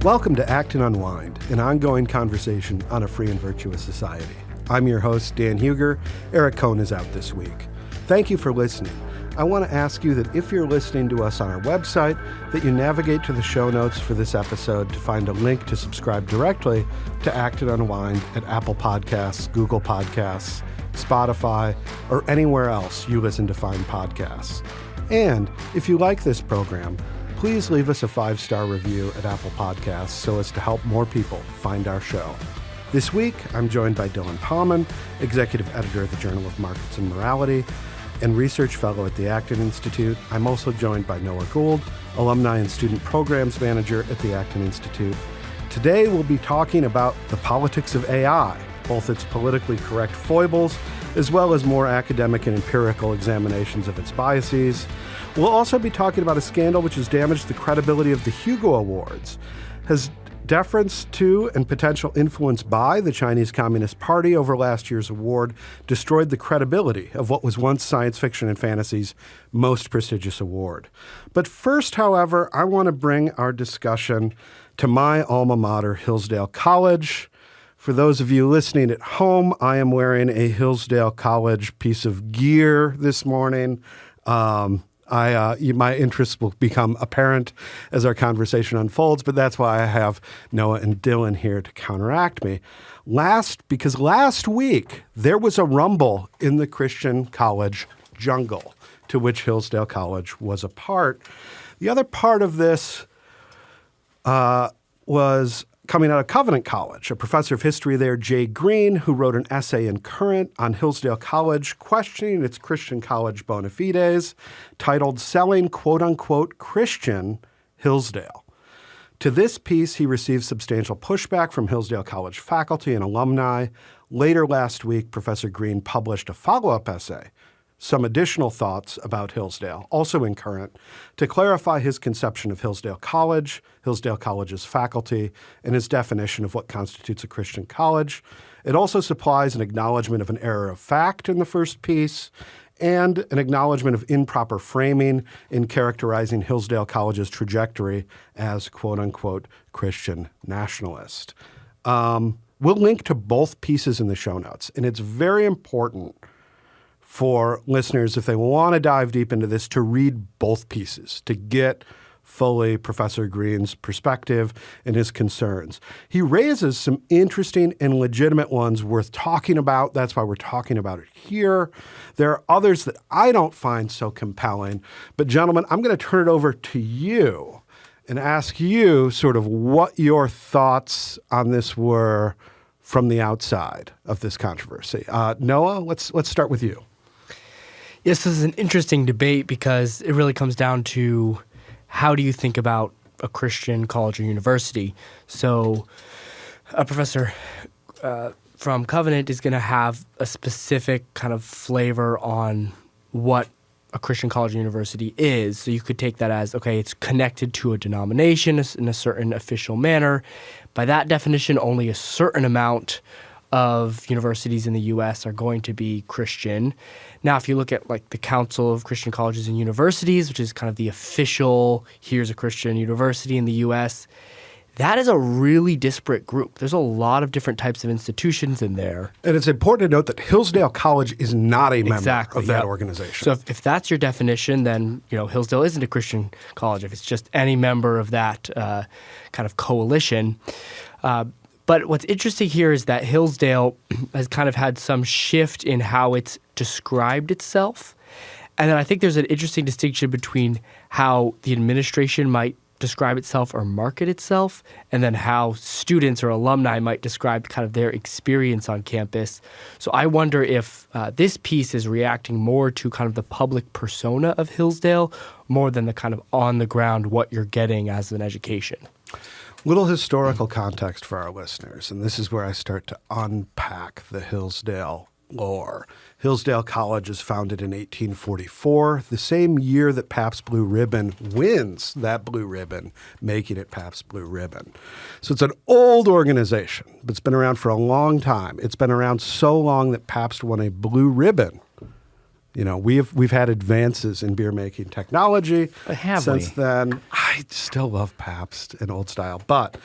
Welcome to Acton Unwind, an ongoing conversation on a free and virtuous society. I'm your host, Dan Hugo. Eric Cohn is out this week. Thank you for listening. I want to ask you that if you're listening to us on our website, that you navigate to the show notes for this episode to find a link to subscribe directly to Acton Unwind at Apple Podcasts, Google Podcasts, Spotify, or anywhere else you listen to fine podcasts. And if you like this program, please leave us a 5-star review at Apple Podcasts so as to help more people find our show. This week, I'm joined by Pahman, executive editor of the Journal of Markets and Morality and research fellow at the Acton Institute. I'm also joined by Noah Gould, alumni and student programs manager at the Acton Institute. Today, we'll be talking about the politics of AI, both its politically correct foibles, as well as more academic and empirical examinations of its biases. We'll also be talking about a scandal which has damaged the credibility of the Hugo Awards. Has deference to and potential influence by the Chinese Communist Party over last year's award destroyed the credibility of what was once science fiction and fantasy's most prestigious award. But first, however, I want to bring our discussion to my alma mater, Hillsdale College. For those of you listening at home, I am wearing a Hillsdale College piece of gear this morning. My interests will become apparent as our conversation unfolds, but that's why I have Noah and Dylan here to counteract me. Because last week, there was a rumble in the Christian college jungle to which Hillsdale College was a part. The other part of this was coming out of Covenant College. A professor of history there, Jay Green, who wrote an essay in Current on Hillsdale College questioning its Christian college bona fides, titled Selling Quote-Unquote Christian Hillsdale. To this piece, he received substantial pushback from Hillsdale College faculty and alumni. Later last week, Professor Green published a follow-up essay, some additional thoughts about Hillsdale, also in Current, to clarify his conception of Hillsdale College, Hillsdale College's faculty, and his definition of what constitutes a Christian college. It also supplies an acknowledgement of an error of fact in the first piece and an acknowledgement of improper framing in characterizing Hillsdale College's trajectory as quote-unquote Christian nationalist. We'll link to both pieces in the show notes, and it's very important for listeners, if they want to dive deep into this, to read both pieces, to get fully Professor Green's perspective and his concerns. He raises some interesting and legitimate ones worth talking about. That's why we're talking about it here. There are others that I don't find so compelling. But gentlemen, I'm going to turn it over to you and ask you sort of what your thoughts on this were from the outside of this controversy. Noah, let's start with you. Yes, this is an interesting debate because it really comes down to how do you think about a Christian college or university. So a professor from Covenant is going to have a specific kind of flavor on what a Christian college or university is. So you could take that as, okay, it's connected to a denomination in a certain official manner. By that definition, only a certain amount of universities in the U.S. are going to be Christian. Now, if you look at like the Council of Christian Colleges and Universities, which is kind of the official, here's a Christian university in the U.S., that is a really disparate group. There's a lot of different types of institutions in there. And it's important to note that Hillsdale College is not a member of that organization. So if that's your definition, then Hillsdale isn't a Christian college. If it's just any member of that kind of coalition. But what's interesting here is that Hillsdale has kind of had some shift in how it's described itself. And then I think there's an interesting distinction between how the administration might describe itself or market itself, and then how students or alumni might describe kind of their experience on campus. So I wonder if this piece is reacting more to kind of the public persona of Hillsdale more than the kind of on-the-ground what you're getting as an education. Little historical context for our listeners, and this is where I start to unpack the Hillsdale lore. Hillsdale College is founded in 1844, the same year that Pabst Blue Ribbon wins that blue ribbon, making it Pabst Blue Ribbon. So it's an old organization, but it's been around for a long time. It's been around so long that Pabst won a blue ribbon We've had advances in beer making technology since we? then. I still love Pabst and Old Style, but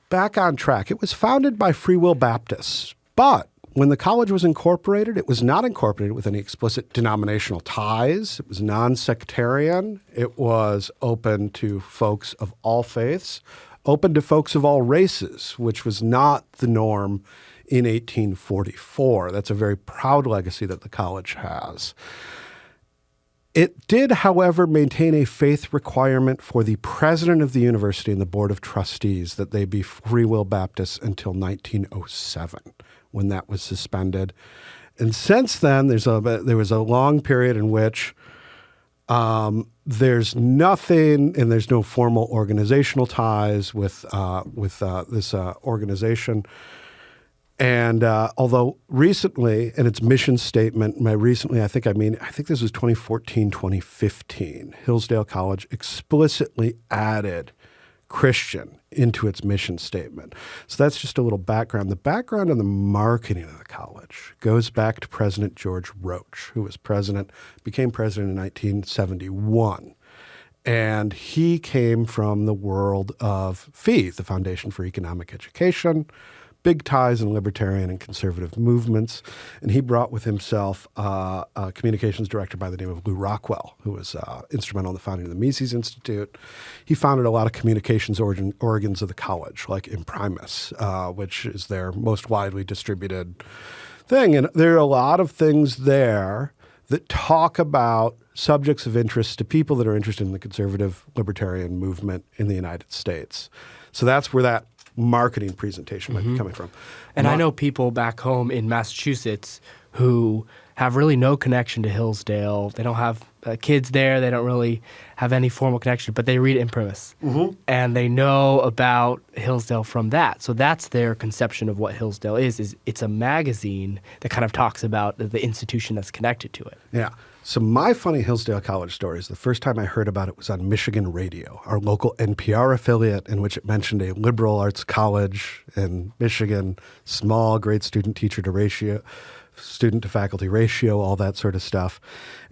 back on track. It was founded by Free Will Baptists, but when the college was incorporated, it was not incorporated with any explicit denominational ties. It was non-sectarian. It was open to folks of all faiths, open to folks of all races, which was not the norm in 1844. That's a very proud legacy that the college has. It did, however, maintain a faith requirement for the president of the university and the board of trustees that they be Free Will Baptists until 1907, when that was suspended. And since then, there was a long period in which there's nothing, and there's no formal organizational ties with this organization. And although recently, in its mission statement, I think this was 2014, 2015, Hillsdale College explicitly added Christian into its mission statement. So that's just a little background. The background on the marketing of the college goes back to President George Roach, who became president in 1971. And he came from the world of FEE, the Foundation for Economic Education, big ties in libertarian and conservative movements. And he brought with himself a communications director by the name of Lou Rockwell, who was instrumental in the founding of the Mises Institute. He founded a lot of communications organs of the college, like Imprimis, which is their most widely distributed thing. And there are a lot of things there that talk about subjects of interest to people that are interested in the conservative libertarian movement in the United States. So that's where that marketing presentation might be coming from. And I know people back home in Massachusetts who have really no connection to Hillsdale. They don't have kids there. They don't really have any formal connection, but they read Imprimis. And they know about Hillsdale from that. So that's their conception of what Hillsdale is it's a magazine that kind of talks about the institution that's connected to it. Yeah. So my funny Hillsdale College story is the first time I heard about it was on Michigan Radio, our local NPR affiliate, in which it mentioned a liberal arts college in Michigan, small, great student-teacher to ratio, student-to-faculty ratio, all that sort of stuff.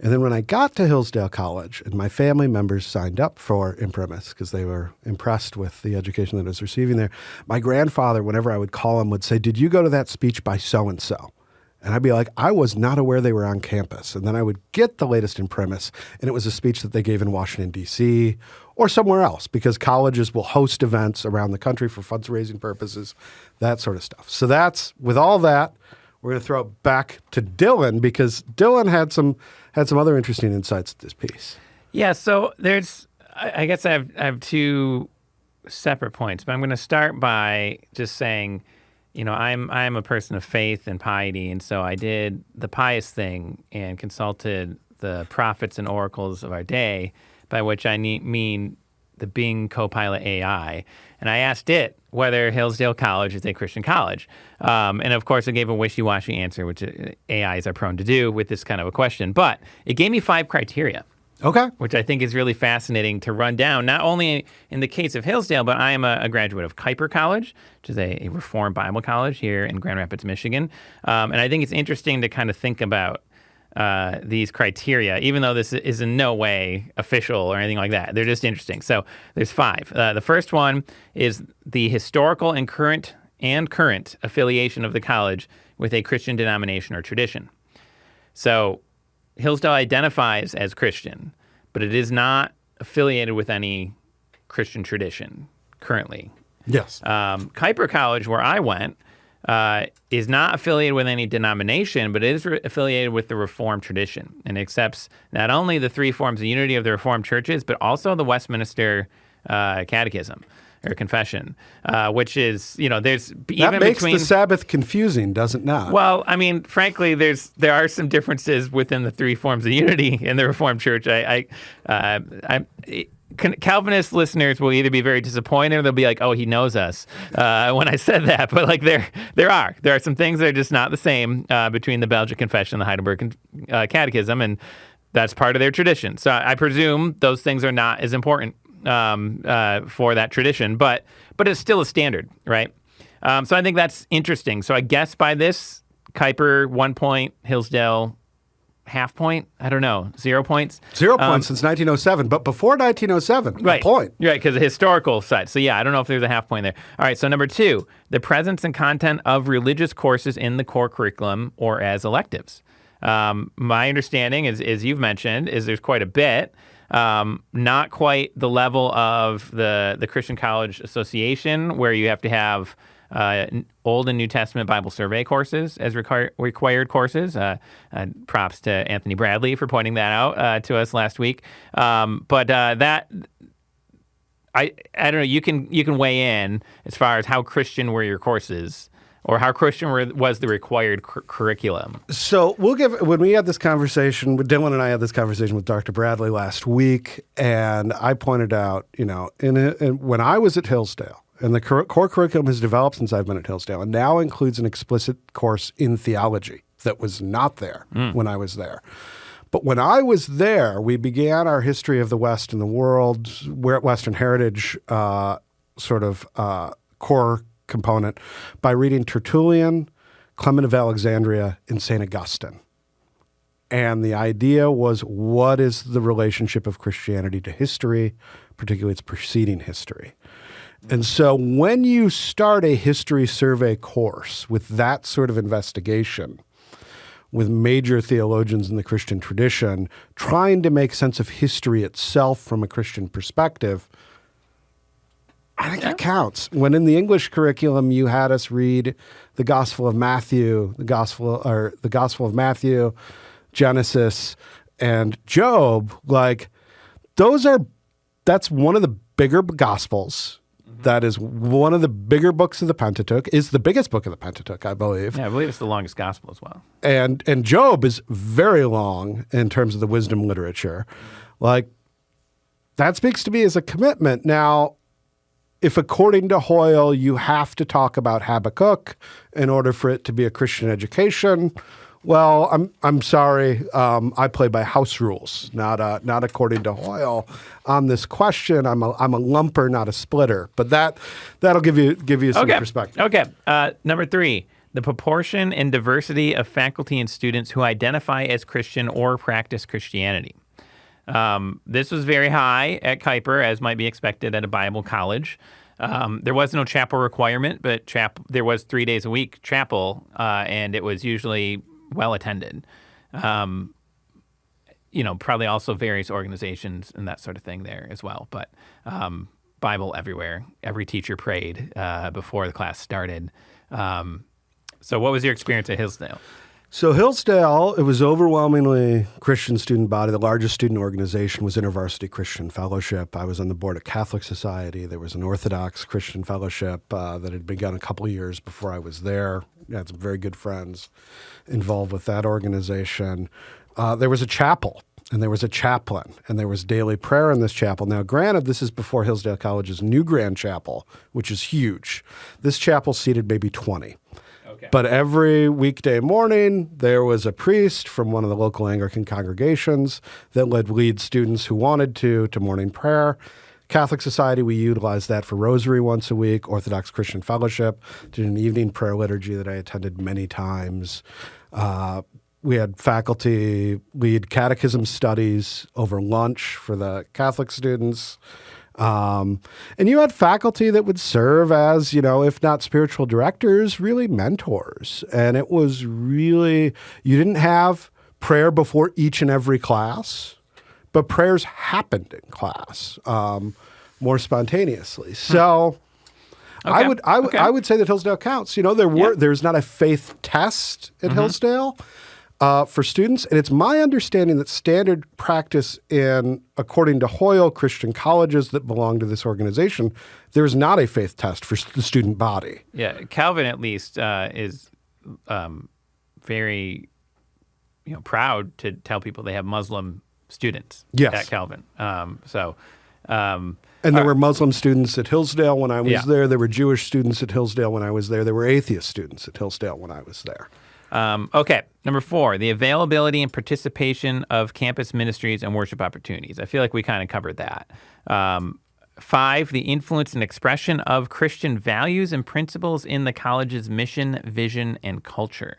And then when I got to Hillsdale College and my family members signed up for Imprimis because they were impressed with the education that I was receiving there, my grandfather, whenever I would call him, would say, "Did you go to that speech by so-and-so?" And I'd be like, I was not aware they were on campus. And then I would get the latest Imprimis, and it was a speech that they gave in Washington, D.C. or somewhere else, because colleges will host events around the country for fundraising purposes, that sort of stuff. So with all that, we're going to throw it back to Dylan, because Dylan had some other interesting insights to this piece. Yeah, so I guess I have two separate points, but I'm going to start by just saying, I'm a person of faith and piety, and so I did the pious thing and consulted the prophets and oracles of our day, by which I mean the Bing Copilot AI, and I asked it whether Hillsdale College is a Christian college. And of course, it gave a wishy-washy answer, which AIs are prone to do with this kind of a question, but it gave me 5 criteria. Okay. Which I think is really fascinating to run down, not only in the case of Hillsdale, but I am a graduate of Kuyper College, which is a Reformed Bible college here in Grand Rapids, Michigan. And I think it's interesting to kind of think about these criteria, even though this is in no way official or anything like that. They're just interesting. So there's 5. The first one is the historical and current affiliation of the college with a Christian denomination or tradition. So Hillsdale identifies as Christian, but it is not affiliated with any Christian tradition currently. Yes. Kuyper College, where I went, is not affiliated with any denomination, but it is affiliated with the Reformed tradition and accepts not only the 3 forms of unity of the Reformed churches, but also the Westminster Catechism or Confession, which is, there's even that makes between the Sabbath confusing, does it not? Well, I mean, frankly, there are some differences within the 3 forms of unity in the Reformed Church. Calvinist listeners will either be very disappointed or they'll be like, "Oh, he knows us," when I said that. But like, there are some things that are just not the same between the Belgic Confession and the Heidelberg Catechism, and that's part of their tradition. So I presume those things are not as important for that tradition, but it's still a standard, right? So I think that's interesting. So I guess by this, Kuyper 1 point, Hillsdale half point? I don't know. 0 points? 0 points since 1907, but before 1907, right. a point. Right, because the historical side. So yeah, I don't know if there's a half point there. All right, so number 2, the presence and content of religious courses in the core curriculum or as electives. My understanding, as you've mentioned, is there's quite a bit. Not quite the level of the Christian College Association, where you have to have Old and New Testament Bible survey courses as required courses. Props to Anthony Bradley for pointing that out to us last week. But that, I don't know. You can weigh in as far as how Christian were your courses, or how Christian was the required curriculum. So when we had this conversation, Dylan and I had this conversation with Dr. Bradley last week, and I pointed out, when I was at Hillsdale, and the core curriculum has developed since I've been at Hillsdale, and now includes an explicit course in theology that was not there when I was there. But when I was there, we began our history of the West and the world, Western heritage core component by reading Tertullian, Clement of Alexandria, and St. Augustine. And the idea was, what is the relationship of Christianity to history, particularly its preceding history? And so when you start a history survey course with that sort of investigation, with major theologians in the Christian tradition trying to make sense of history itself from a Christian perspective, I think that counts. When in the English curriculum you had us read the Gospel of Matthew, Genesis, and Job, that's one of the bigger Gospels. That is one of the bigger books of the Pentateuch, is the biggest book of the Pentateuch, I believe. Yeah, I believe it's the longest gospel as well. And Job is very long in terms of the wisdom literature. That speaks to me as a commitment. Now, if according to Hoyle, you have to talk about Habakkuk in order for it to be a Christian education, well, I'm sorry. I play by house rules, not according to Hoyle on this question. I'm a lumper, not a splitter. But that'll give you some perspective. Okay. Number 3, the proportion and diversity of faculty and students who identify as Christian or practice Christianity. This was very high at Kuiper, as might be expected at a Bible college. There was no chapel requirement, but there was 3 days a week chapel, and it was usually well attended. Probably also various organizations and that sort of thing there as well. But Bible everywhere. Every teacher prayed before the class started. So what was your experience at Hillsdale? So Hillsdale, it was overwhelmingly Christian student body. The largest student organization was InterVarsity Christian Fellowship. I was on the board of Catholic Society. There was an Orthodox Christian Fellowship that had begun a couple of years before I was there. I had some very good friends involved with that organization. There was a chapel, and there was a chaplain, and there was daily prayer in this chapel. Now, granted, this is before Hillsdale College's new Grand Chapel, which is huge. This chapel seated maybe 20. But every weekday morning, there was a priest from one of the local Anglican congregations that lead students who wanted to morning prayer. Catholic Society, we utilized that for rosary once a week. Orthodox Christian Fellowship did an evening prayer liturgy that I attended many times. We had faculty lead catechism studies over lunch for the Catholic students. And you had faculty that would serve as, if not spiritual directors, really mentors. And it was really, you didn't have prayer before each and every class, but prayers happened in class more spontaneously. So I would say that Hillsdale counts. There's not a faith test at Hillsdale for students. And it's my understanding that standard practice according to Hoyle, Christian colleges that belong to this organization, there's not a faith test for the student body. Yeah, Calvin at least is very proud to tell people they have Muslim students at Calvin. And there were Muslim students at Hillsdale when I was there. There were Jewish students at Hillsdale when I was there. There were atheist students at Hillsdale when I was there. Okay, number 4, the availability and participation of campus ministries and worship opportunities. I feel like we kind of covered that. 5, the influence and expression of Christian values and principles in the college's mission, vision, and culture.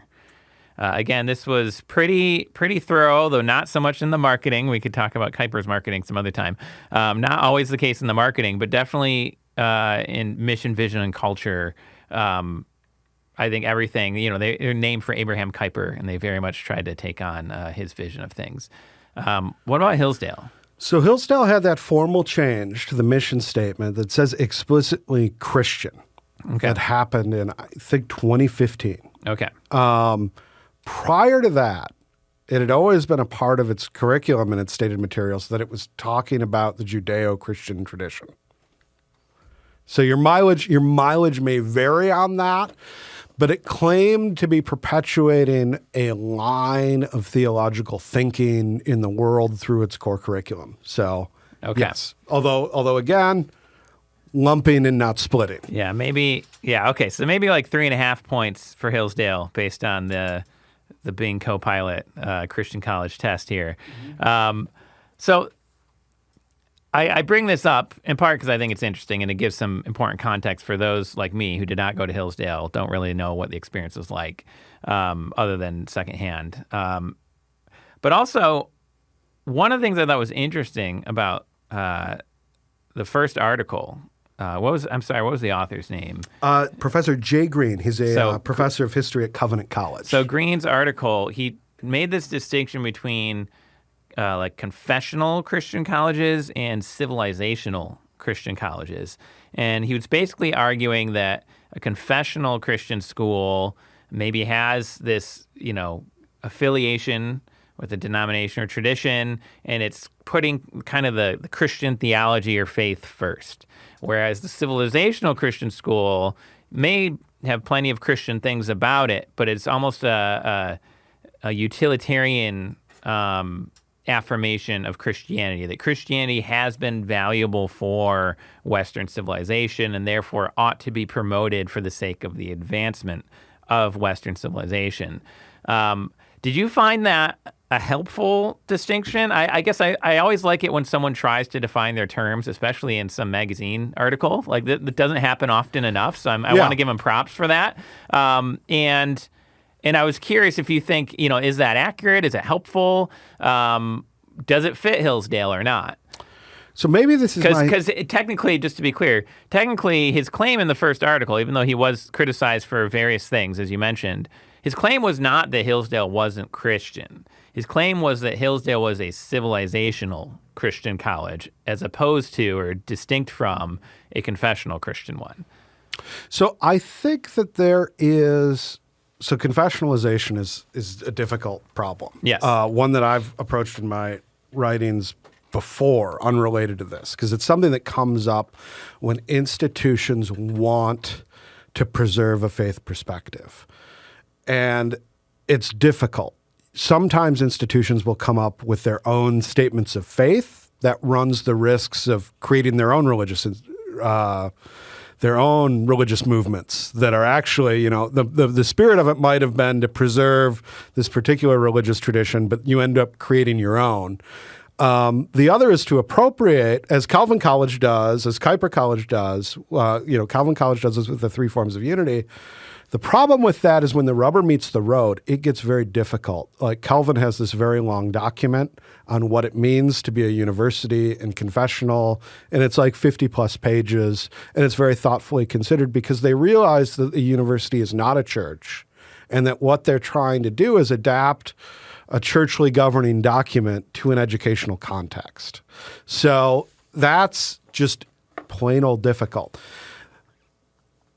Again, this was pretty thorough, though not so much in the marketing. We could talk about Kuyper's marketing some other time. Not always the case in the marketing, but definitely in mission, vision, and culture. I think everything, they're named for Abraham Kuyper, and they very much tried to take on his vision of things. What about Hillsdale? So Hillsdale had that formal change to the mission statement that says explicitly Christian. Okay. That happened in, I think, 2015. Okay. Prior to that, it had always been a part of its curriculum and its stated materials that it was talking about the Judeo-Christian tradition. So your mileage may vary on that, but it claimed to be perpetuating a line of theological thinking in the world through its core curriculum. So, yes. Although again, lumping and not splitting. Yeah, maybe. Yeah, okay. So maybe like 3.5 points for Hillsdale based on the Bing Copilot Christian College test here. So I bring this up in part because I think it's interesting and it gives some important context for those like me who did not go to Hillsdale, don't really know what the experience was like other than secondhand. But also, one of the things I thought was interesting about the first article, what was the author's name? Professor Jay Green. He's a professor of history at Covenant College. So Green's article, he made this distinction between like confessional Christian colleges and civilizational Christian colleges. And he was basically arguing that a confessional Christian school maybe has this, affiliation with a denomination or tradition, and it's putting kind of the Christian theology or faith first. Whereas the civilizational Christian school may have plenty of Christian things about it, but it's almost a utilitarian affirmation of Christianity, that Christianity has been valuable for Western civilization and therefore ought to be promoted for the sake of the advancement of Western civilization. Did you find that a helpful distinction? I guess I always like it when someone tries to define their terms, especially in some magazine article. Like that doesn't happen often enough, so I want to give them props for that. And I was curious if you think, is that accurate? Is it helpful? Does it fit Hillsdale or not? So maybe this is because technically, just to be clear, his claim in the first article, even though he was criticized for various things, as you mentioned, his claim was not that Hillsdale wasn't Christian. His claim was that Hillsdale was a civilizational Christian college as opposed to or distinct from a confessional Christian one. So I think that so confessionalization is a difficult problem. Yes. One that I've approached in my writings before, unrelated to this, because it's something that comes up when institutions want to preserve a faith perspective. And it's difficult. Sometimes institutions will come up with their own statements of faith that runs the risks of creating their own religious movements that are actually, the spirit of it might have been to preserve this particular religious tradition, but you end up creating your own. The other is to appropriate, as Calvin College does, as Kuyper College does, Calvin College does this with the 3 forms of unity. The problem with that is when the rubber meets the road, it gets very difficult. Like Calvin has this very long document on what it means to be a university and confessional, and it's like 50 plus pages, and it's very thoughtfully considered because they realize that the university is not a church and that what they're trying to do is adapt a churchly governing document to an educational context. So that's just plain old difficult.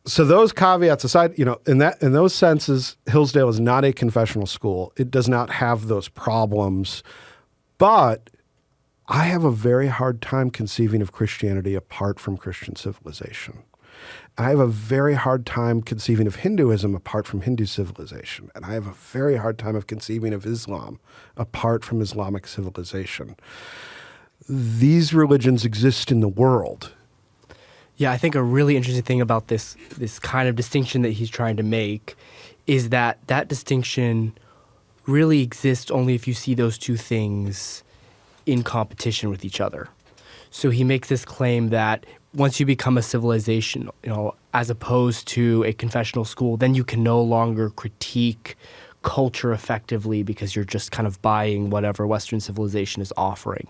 So those caveats aside, in those senses, Hillsdale is not a confessional school. It does not have those problems. But I have a very hard time conceiving of Christianity apart from Christian civilization. I have a very hard time conceiving of Hinduism apart from Hindu civilization. And I have a very hard time of conceiving of Islam apart from Islamic civilization. These religions exist in the world. Yeah, I think a really interesting thing about this kind of distinction that he's trying to make is that distinction really exists only if you see those two things in competition with each other. So he makes this claim that once you become a civilization, as opposed to a confessional school, then you can no longer critique culture effectively because you're just kind of buying whatever Western civilization is offering.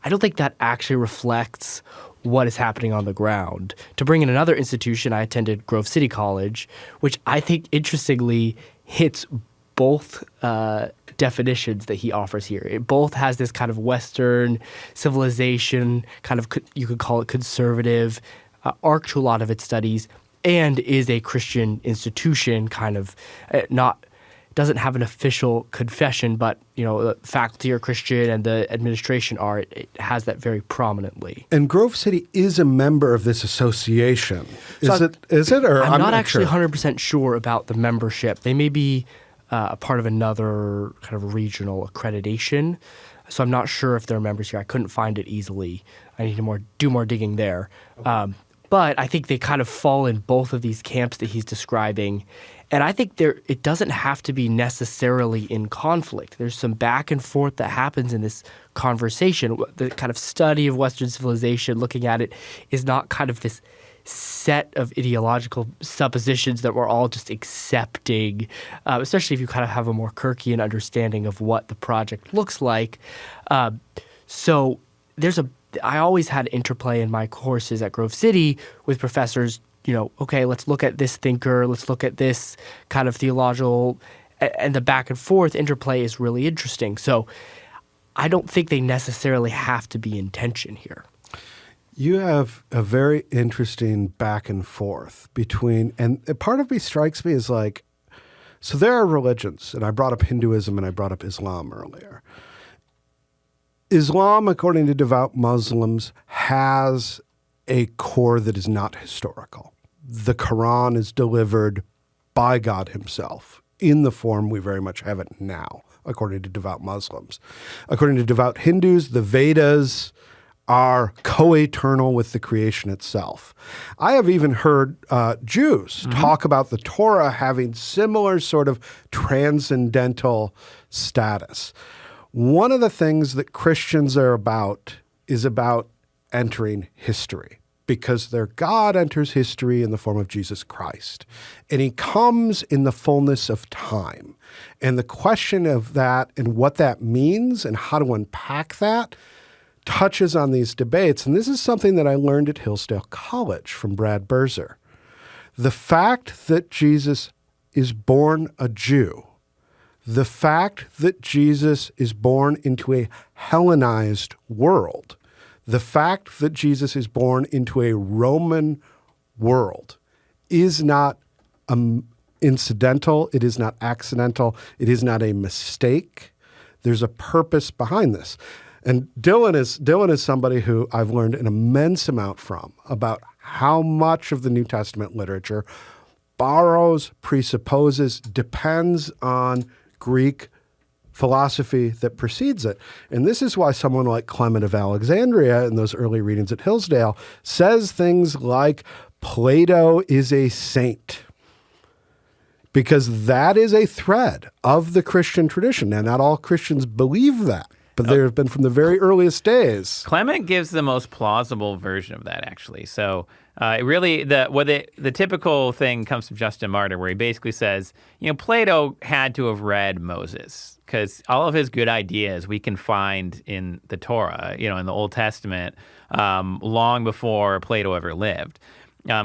I don't think that actually reflects what is happening on the ground. To bring in another institution, I attended Grove City College, which I think interestingly hits both definitions that he offers here. It both has this kind of Western civilization, kind of you could call it conservative, arc to a lot of its studies, and is a Christian institution, kind of doesn't have an official confession, but the faculty are Christian and the administration are. It has that very prominently. And Grove City is a member of this association. Is it? Or I'm not actually sure. 100% sure about the membership. They may be a part of another kind of regional accreditation, so I'm not sure if they're members here. I couldn't find it easily. I need to do more digging there. Okay. But I think they kind of fall in both of these camps that he's describing. And I think it doesn't have to be necessarily in conflict. There's some back and forth that happens in this conversation. The kind of study of Western civilization, looking at it, is not kind of this set of ideological suppositions that we're all just accepting, especially if you kind of have a more Kirkian understanding of what the project looks like. So I always had interplay in my courses at Grove City with professors, okay, let's look at this thinker, let's look at this kind of theological, and the back and forth interplay is really interesting. So I don't think they necessarily have to be in tension here. You have a very interesting back and forth between, and part of me strikes me as like, so there are religions, and I brought up Hinduism and I brought up Islam earlier. Islam, according to devout Muslims, has a core that is not historical. The Quran is delivered by God himself in the form we very much have it now, according to devout Muslims. According to devout Hindus, the Vedas are co-eternal with the creation itself. I have even heard Jews talk about the Torah having similar sort of transcendental status. One of the things that Christians are about is about entering history, because their God enters history in the form of Jesus Christ. And he comes in the fullness of time. And the question of that and what that means and how to unpack that touches on these debates. And this is something that I learned at Hillsdale College from Brad Berzer. The fact that Jesus is born a Jew, the fact that Jesus is born into a Hellenized world, the fact that Jesus is born into a Roman world is not incidental. It is not accidental. It is not a mistake. There's a purpose behind this. And Dylan is somebody who I've learned an immense amount from about how much of the New Testament literature borrows, presupposes, depends on Greek philosophy that precedes it. And this is why someone like Clement of Alexandria in those early readings at Hillsdale says things like Plato is a saint, because that is a thread of the Christian tradition. Now, not all Christians believe that, but there have been from the very earliest days. Clement gives the most plausible version of that, actually. So the typical thing comes from Justin Martyr, where he basically says, Plato had to have read Moses, because all of his good ideas we can find in the Torah, in the Old Testament, long before Plato ever lived.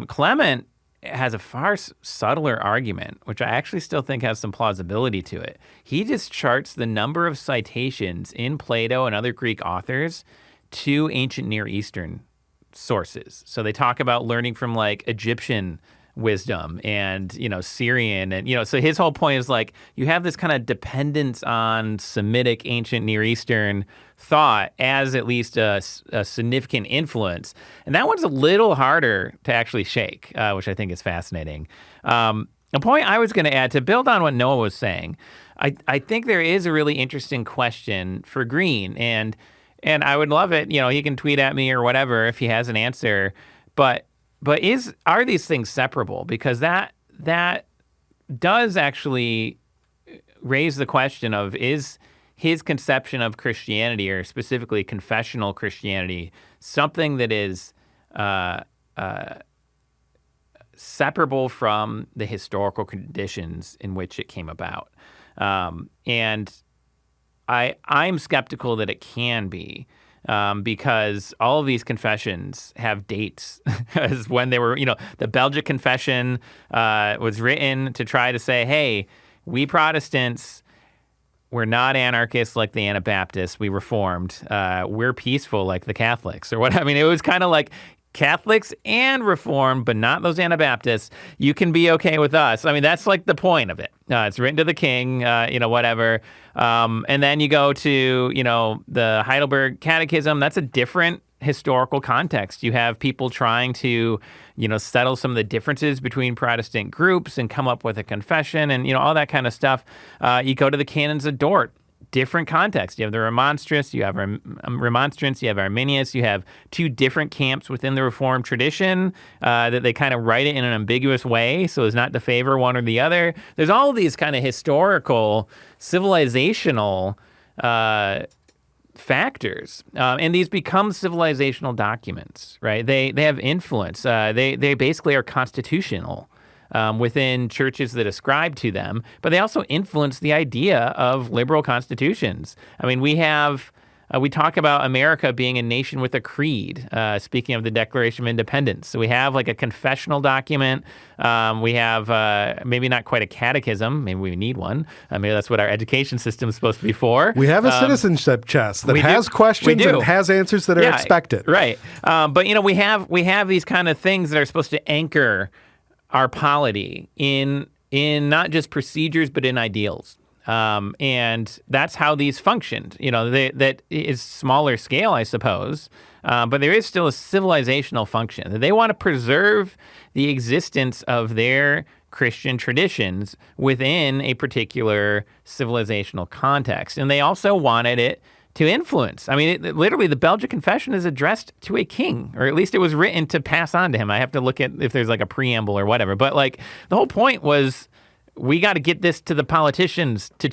Clement has a far subtler argument, which I actually still think has some plausibility to it. He just charts the number of citations in Plato and other Greek authors to ancient Near Eastern sources. So they talk about learning from like Egyptian wisdom and, Syrian. And, so his whole point is like, you have this kind of dependence on Semitic, ancient Near Eastern thought as at least a significant influence. And that one's a little harder to actually shake, which I think is fascinating. A point I was going to add to build on what Noah was saying, I think there is a really interesting question for Green. And I would love it, he can tweet at me or whatever if he has an answer. But are these things separable? Because that does actually raise the question of, is his conception of Christianity, or specifically confessional Christianity, something that is separable from the historical conditions in which it came about? And I'm skeptical that it can be. Because all of these confessions have dates as when they were, the Belgic Confession was written to try to say, hey, we Protestants, we're not anarchists like the Anabaptists, we Reformed, we're peaceful like the Catholics or what. I mean, it was kind of like Catholics and Reformed, but not those Anabaptists. You can be okay with us. I mean, that's like the point of it. It's written to the king, whatever. And then you go to, the Heidelberg Catechism. That's a different historical context. You have people trying to, settle some of the differences between Protestant groups and come up with a confession and, all that kind of stuff. You go to the Canons of Dort. Different context. You have the Remonstrance, you have Remonstrance, you have Arminius, you have two different camps within the Reformed tradition that they kind of write it in an ambiguous way so as not to favor one or the other. There's all of these kind of historical, civilizational factors, and these become civilizational documents, right? They have influence. They basically are constitutional. Within churches that ascribe to them, but they also influence the idea of liberal constitutions. I mean, we talk about America being a nation with a creed, speaking of the Declaration of Independence. So we have like a confessional document. We have maybe not quite a catechism. Maybe we need one. Maybe that's what our education system is supposed to be for. We have a citizenship test that has questions and has answers that are expected. Right. But, we have these kind of things that are supposed to anchor our polity in not just procedures, but in ideals. And that's how these functioned. That is smaller scale, I suppose. But there is still a civilizational function. They want to preserve the existence of their Christian traditions within a particular civilizational context. And they also wanted it to influence. I mean, literally, the Belgic Confession is addressed to a king, or at least it was written to pass on to him. I have to look at if there's like a preamble or whatever. But like the whole point was, we got to get this to the politicians to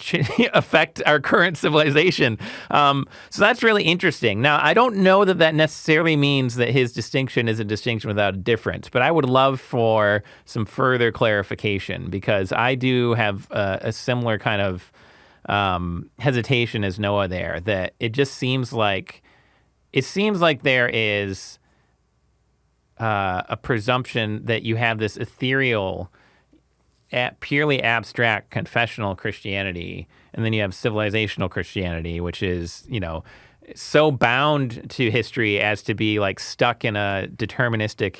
affect our current civilization. So that's really interesting. Now, I don't know that necessarily means that his distinction is a distinction without a difference, but I would love for some further clarification, because I do have a similar kind of hesitation as Noah there, that it just seems like there is a presumption that you have this ethereal, purely abstract confessional Christianity, and then you have civilizational Christianity, which is, so bound to history as to be like stuck in a deterministic,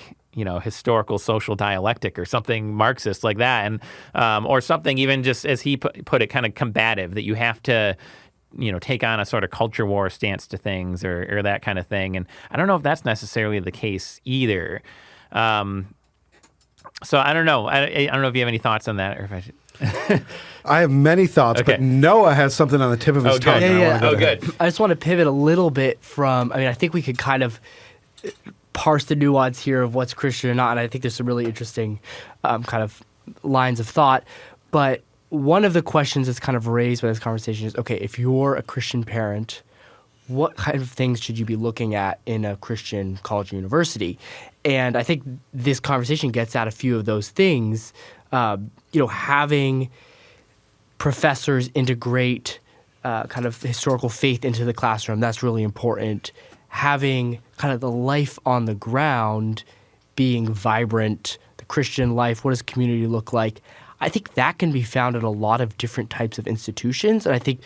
historical social dialectic or something Marxist like that, and or something even just, as he put it, kind of combative, that you have to, take on a sort of culture war stance to things or that kind of thing. And I don't know if that's necessarily the case either. So I don't know. I don't know if you have any thoughts on that, or if I should. I have many thoughts, but Noah has something on the tip of his tongue. Yeah. Good. I just want to pivot a little bit from, I think we could kind of parse the nuance here of what's Christian or not, and I think there's some really interesting kind of lines of thought. But one of the questions that's kind of raised by this conversation is, okay, if you're a Christian parent, what kind of things should you be looking at in a Christian college or university? And I think this conversation gets at a few of those things. Having professors integrate kind of historical faith into the classroom, that's really important. Having kind of the life on the ground being vibrant, the Christian life, what does community look like? I think that can be found at a lot of different types of institutions. And I think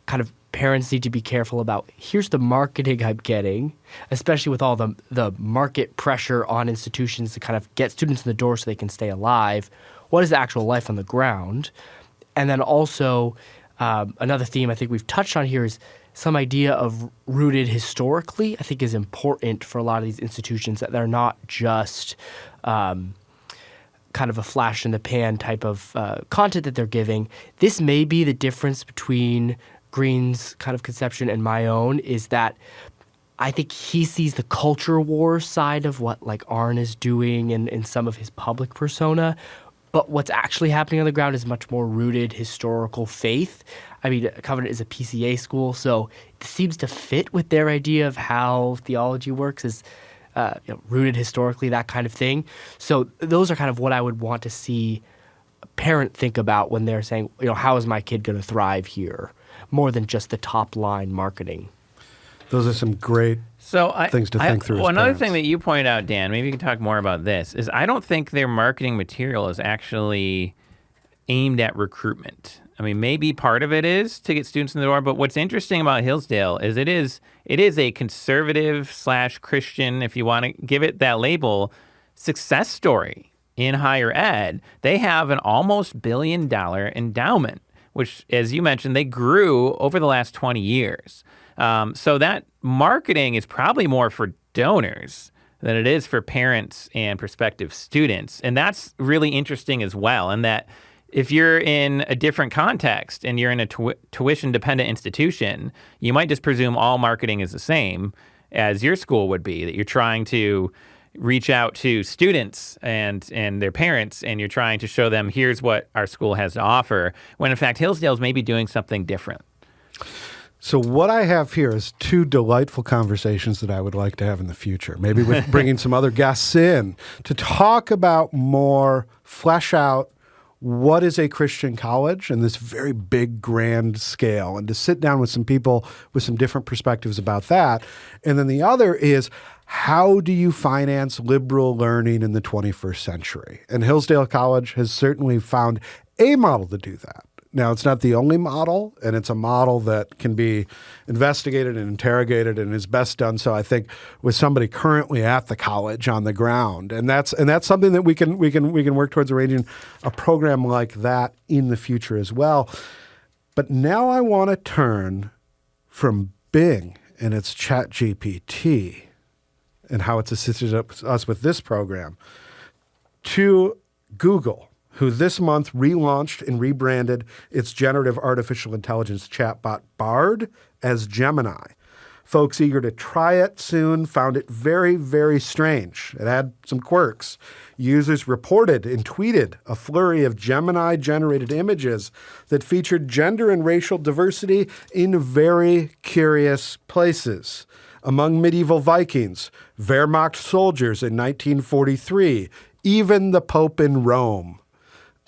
kind of parents need to be careful about, here's the marketing I'm getting, especially with all the market pressure on institutions to kind of get students in the door so they can stay alive. What is the actual life on the ground? And then also another theme I think we've touched on here is some idea of rooted historically, I think is important for a lot of these institutions, that they're not just kind of a flash in the pan type of content that they're giving. This may be the difference between Green's kind of conception and my own, is that I think he sees the culture war side of what like Arn is doing in some of his public persona, but what's actually happening on the ground is much more rooted historical faith. I mean, Covenant is a PCA school, so it seems to fit with their idea of how theology works, is rooted historically, that kind of thing. So those are kind of what I would want to see parent think about when they're saying, how is my kid going to thrive here, more than just the top line marketing? Those are some great things to think through. Another thing that you pointed out, Dan, maybe you can talk more about this, is I don't think their marketing material is actually aimed at recruitment. I mean, maybe part of it is to get students in the door, but what's interesting about Hillsdale is it is a conservative/Christian, if you want to give it that label, success story in higher ed. They have an almost $1 billion endowment, which, as you mentioned, they grew over the last 20 years. So that marketing is probably more for donors than it is for parents and prospective students. And that's really interesting as well, in that if you're in a different context and you're in a tuition-dependent institution, you might just presume all marketing is the same as your school would be, that you're trying to reach out to students and their parents, and you're trying to show them, here's what our school has to offer, when in fact Hillsdale's maybe doing something different. So what I have here is two delightful conversations that I would like to have in the future, maybe with bringing some other guests in to talk about more, flesh out what is a Christian college in this very big, grand scale, and to sit down with some people with some different perspectives about that. And then the other is, how do you finance liberal learning in the 21st century? And Hillsdale College has certainly found a model to do that. Now, it's not the only model, and it's a model that can be investigated and interrogated, and is best done so, I think, with somebody currently at the college on the ground. And that's something that we can work towards arranging a program like that in the future as well. But now I want to turn from Bing and its ChatGPT and how it's assisted us with this program to Google, who this month relaunched and rebranded its generative artificial intelligence chatbot Bard as Gemini. Folks eager to try it soon found it very, very strange. It had some quirks. Users reported and tweeted a flurry of Gemini-generated images that featured gender and racial diversity in very curious places. Among medieval Vikings, Wehrmacht soldiers in 1943, even the Pope in Rome.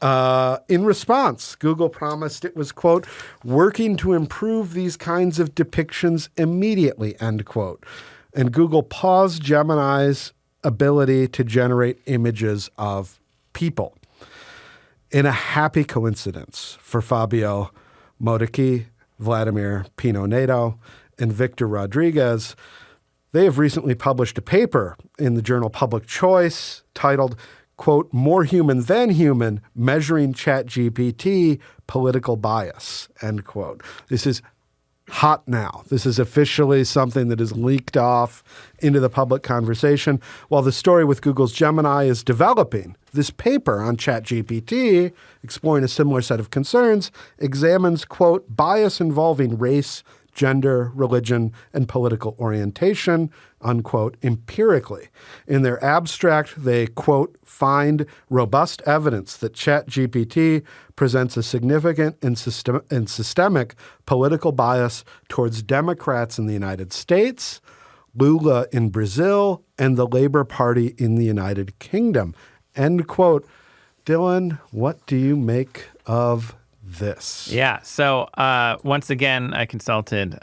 In response, Google promised it was, quote, working to improve these kinds of depictions immediately, end quote. And Google paused Gemini's ability to generate images of people. In a happy coincidence for Fabio Modici, Vladimir Pinoneto, and Victor Rodriguez, they have recently published a paper in the journal Public Choice titled, quote, More Human Than Human, Measuring ChatGPT Political Bias, end quote. This is hot now. This is officially something that is leaked off into the public conversation. While the story with Google's Gemini is developing, this paper on ChatGPT, exploring a similar set of concerns, examines, quote, bias involving race, gender, religion, and political orientation, unquote, empirically. In their abstract, they, quote, find robust evidence that ChatGPT presents a significant and systemic political bias towards Democrats in the United States, Lula in Brazil, and the Labor Party in the United Kingdom, end quote. Dylan, what do you make of this? Yeah. So once again, I consulted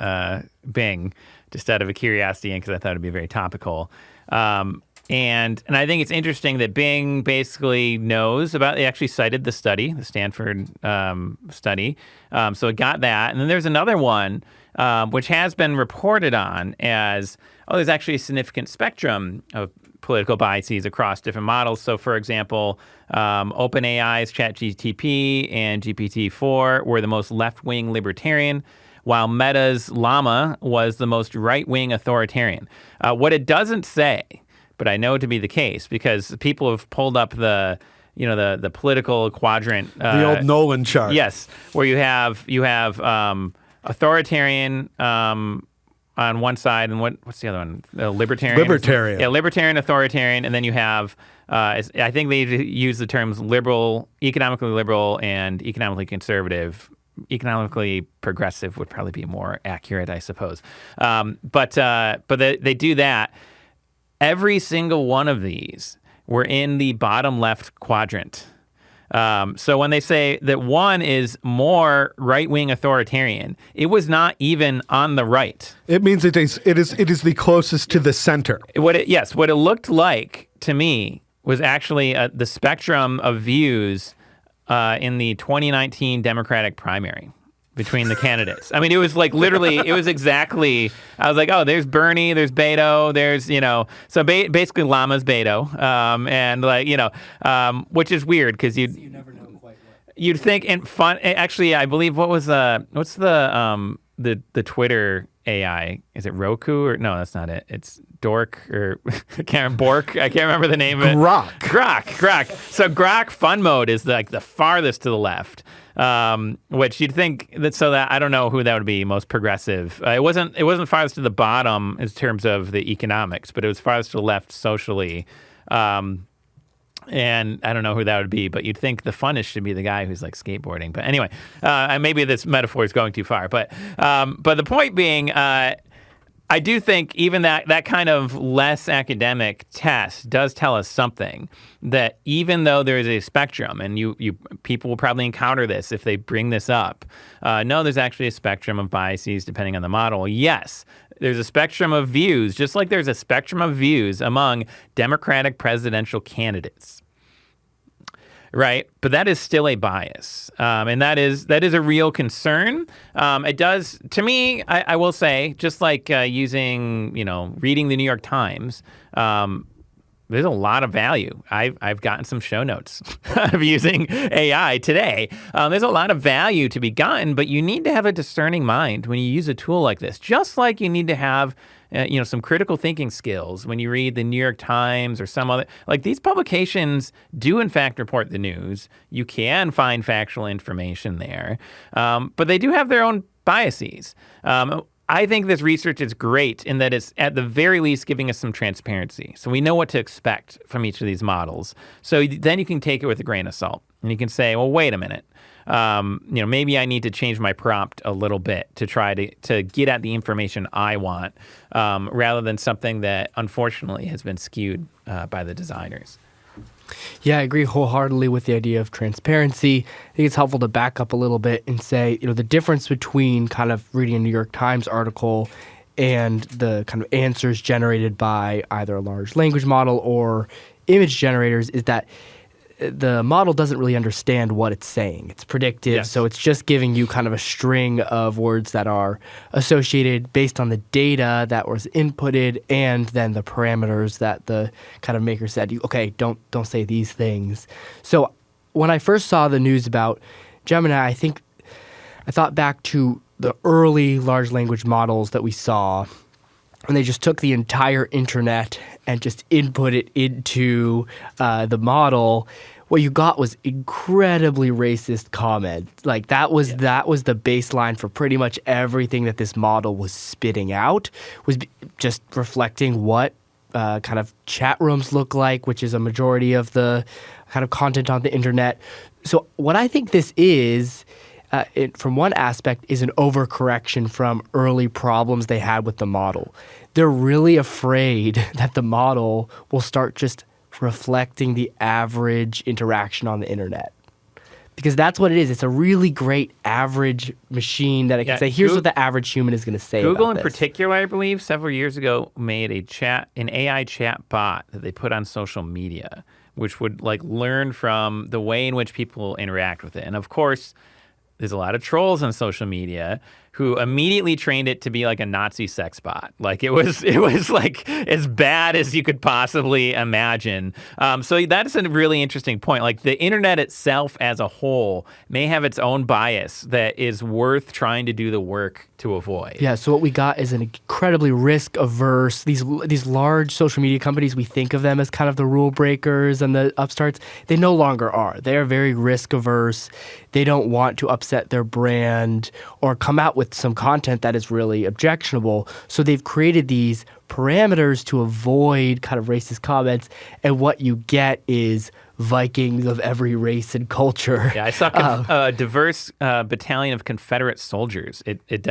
Bing just out of a curiosity and because I thought it'd be very topical. And I think it's interesting that Bing basically knows about, they actually cited the study, the Stanford study. So it got that. And then there's another one which has been reported on as, there's actually a significant spectrum of political biases across different models. So, for example, OpenAI's ChatGPT and GPT-4 were the most left-wing libertarian, while Meta's Llama was the most right-wing authoritarian. What it doesn't say, but I know to be the case, because people have pulled up the political quadrant, the old Nolan chart. Yes, where you have authoritarian on one side, and what's the other one? Libertarian. Libertarian. Yeah, libertarian, authoritarian, and then you have, I think they use the terms liberal, economically liberal, and economically conservative. Economically progressive would probably be more accurate, I suppose. But they do that. Every single one of these were in the bottom left quadrant. So when they say that one is more right-wing authoritarian, it was not even on the right. It means it is the closest to the center. What it looked like to me was actually the spectrum of views in the 2019 Democratic primary between the candidates. I mean, it was like literally, it was exactly, I was like, oh, there's Bernie, there's Beto, there's, so basically Llama's Beto. And like, which is weird because you never know quite what. You'd think, and fun, actually, I believe what's the Twitter AI? Is it Roku or no, that's not it. It's Dork or I can't remember the name of it. Grok. So Grok fun mode is like the farthest to the left. Which you'd think that I don't know who that would be most progressive. It wasn't farthest to the bottom in terms of the economics, but it was farthest to the left socially. And I don't know who that would be, but you'd think the funnest should be the guy who's like skateboarding. But anyway, maybe this metaphor is going too far. But the point being, I do think even that kind of less academic test does tell us something, that even though there is a spectrum, and people will probably encounter this if they bring this up, no, there's actually a spectrum of biases depending on the model. Yes, there's a spectrum of views, just like there's a spectrum of views among Democratic presidential candidates. Right, but that is still a bias, and that is a real concern. It does, to me, I will say, just like reading the New York Times, there's a lot of value. I've gotten some show notes of using AI today. There's a lot of value to be gotten, but you need to have a discerning mind when you use a tool like this, just like you need to have some critical thinking skills when you read the New York Times or some other, like these publications do in fact report the news. You can find factual information there, but they do have their own biases. I think this research is great in that it's at the very least giving us some transparency. So we know what to expect from each of these models. So then you can take it with a grain of salt and you can say, well, wait a minute. Maybe I need to change my prompt a little bit to try to get at the information I want, rather than something that unfortunately has been skewed by the designers. Yeah, I agree wholeheartedly with the idea of transparency. I think it's helpful to back up a little bit and say, the difference between kind of reading a New York Times article and the kind of answers generated by either a large language model or image generators is that the model doesn't really understand what it's saying. It's predictive, yes. So it's just giving you kind of a string of words that are associated based on the data that was inputted and then the parameters that the kind of maker said, okay, don't say these things. So when I first saw the news about Gemini, I thought back to the early large language models that we saw, and they just took the entire internet and just input it into the model. What you got was incredibly racist comments. Like that was the baseline for pretty much everything that this model was spitting out, was just reflecting what kind of chat rooms look like, which is a majority of the kind of content on the internet. So what I think this is, from one aspect, is an overcorrection from early problems they had with the model. They're really afraid that the model will start just reflecting the average interaction on the internet. Because that's what it is. It's a really great average machine that I can say, here's what the average human is going to say Google about this. in particular, I believe, several years ago made an AI chat bot that they put on social media, which would learn from the way in which people interact with it. And of course, there's a lot of trolls on social media who immediately trained it to be like a Nazi sex bot. Like it was like as bad as you could possibly imagine. So that's a really interesting point. Like the internet itself as a whole may have its own bias that is worth trying to do the work to avoid. Yeah, so what we got is an incredibly risk-averse, these large social media companies, we think of them as kind of the rule breakers and the upstarts. They no longer are. They are very risk-averse. They don't want to upset their brand or come out with some content that is really objectionable. So they've created these parameters to avoid kind of racist comments, and what you get is Vikings of every race and culture. Yeah, I saw a diverse battalion of Confederate soldiers. It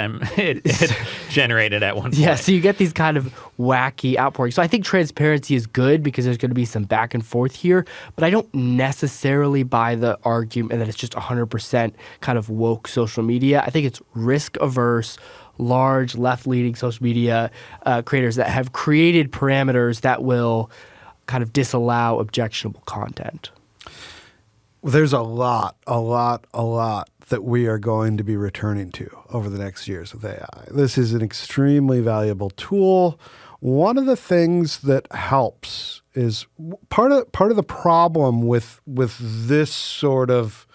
generated at one point. Yeah, so you get these kind of wacky outpourings. So I think transparency is good because there's going to be some back and forth here, but I don't necessarily buy the argument that it's just 100% kind of woke social media. I think it's risk averse, large left-leaning social media creators that have created parameters that will kind of disallow objectionable content. There's a lot that we are going to be returning to over the next years with AI. This is an extremely valuable tool. One of the things that helps is part of the problem with this sort of